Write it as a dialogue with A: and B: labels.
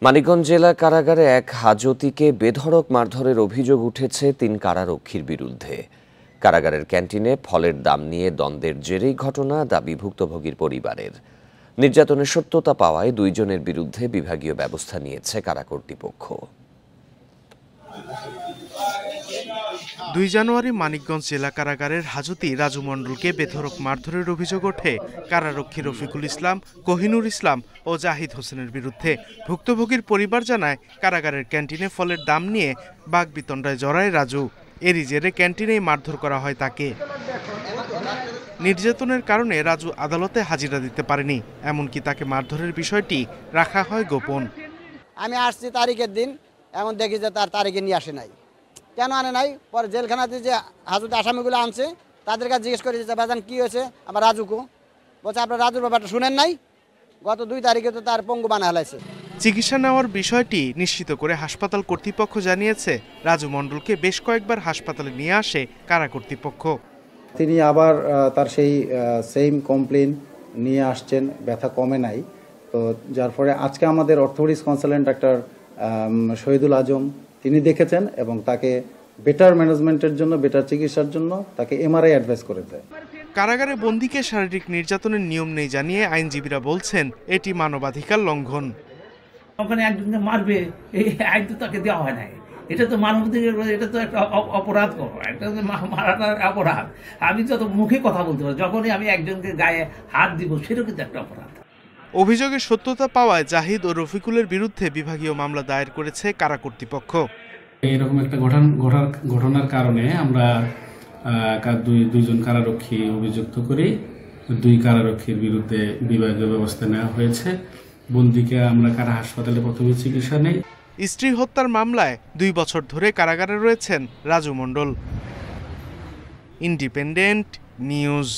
A: মানিকগঞ্জ জেলা কারাগারে এক হাজতিকে বেধড়ক মারধরের অভিযোগ উঠেছে ৩ কারারক্ষীর বিরুদ্ধে। কারাগারের ক্যান্টিনে ফলের দাম নিয়ে দ্বন্দ্বের জেরেই ঘটনা, দাবি ভুক্তভোগীর পরিবারের। নির্যাতনের সত্যতা পাওয়ায় ২ জনের বিরুদ্ধে বিভাগীয় ব্যবস্থা নিয়েছে কারা কর্তৃপক্ষ।
B: ২ জানুয়ারি মানিকগঞ্জ জেলা কারাগারের হাজতি রাজু মণ্ডলকে বেধড়ক মারধরের অভিযোগ ওঠে কারারক্ষী রফিকুল ইসলাম, কোহিনুর ইসলাম ও জাহিদ হোসেনের বিরুদ্ধে। ভুক্তভোগীর পরিবার জানায়, কারাগারের ক্যান্টিনে ফলের দাম নিয়ে বাকবিতণ্ডায় জড়ায় রাজু। এরই জেরে ক্যান্টিনেই মারধর করা হয় তাকে। নির্যাতনের কারণে রাজু আদালতে হাজিরা দিতে পারেনি, এমনকি তাকে মারধরের বিষয়টি রাখা হয় গোপন।
C: আমি আসছি তারিখের দিন, এখন দেখি যে তার তারিখে নিয়ে আসে নাই। কেন আনে নাই? পরে জেলখানাতে যে হাজতে আসামিগুলো আনছে তাদের কাছে জিজ্ঞেস করেছে যে বাজান কী হয়েছে আমার রাজুকু। বলছে আপনার রাজুর ব্যাপারটা শুনেন নাই? গত ২ তারিখে তো তার পঙ্গু বানা হয়েছে।
B: চিকিৎসা নেওয়ার বিষয়টি নিশ্চিত করে হাসপাতাল কর্তৃপক্ষ জানিয়েছে, রাজু মণ্ডলকে বেশ কয়েকবার হাসপাতালে নিয়ে আসে কারা কর্তৃপক্ষ।
D: তিনি আবার তার সেই সেম কমপ্লেন নিয়ে আসছেন, ব্যথা কমে নাই। তো যার ফলে আজকে আমাদের অর্থোপেডিক্স কনসালটেন্ট ডাক্তার শহীদুল আজম তিনি দেখেছেন এবং তাকে বেটার ম্যানেজমেন্টের জন্য, বেটার চিকিৎসার জন্য তাকে এমআরআই অ্যাডভাইস করে দেয়।
B: কারাগারে বন্দীকে শারীরিক নির্যাতনের নিয়ম নেই জানিয়ে আইনজীবীরা বলছেন, এটি মানবাধিকার লঙ্ঘন।
E: ওখানে একজনকে মারবে, এই আইন তো তাকে দেওয়া হয় নাই। এটা তো মানবাধিকার, এটা তো একটা অপরাধ, একটা মারাটার অপরাধ। আমি যত মুখে কথা বলতে পারি, যখনই আমি একজনকে গায়ে হাত দিব, সেটা কিন্তু একটা অপরাধ।
B: অভিযোগের সত্যতা পাওয়ায় জাহিদ ও রফিকুলের বিরুদ্ধে বিভাগীয় মামলা দায়ের করেছে কারা কর্তৃপক্ষ।
F: এরকম একটা ঘটনার কারণে আমরা দুইজন কারারক্ষী অভিযুক্ত করি। 2 কারারক্ষীর বিরুদ্ধে বিভাগীয় ব্যবস্থা নেওয়া হয়েছে। বন্দীকে আমরা কারা হাসপাতালে প্রথমে চিকিৎসা নেই।
B: স্ত্রী হত্যার মামলায় 2 বছর ধরে কারাগারে রয়েছেন রাজু মণ্ডল। Independent news.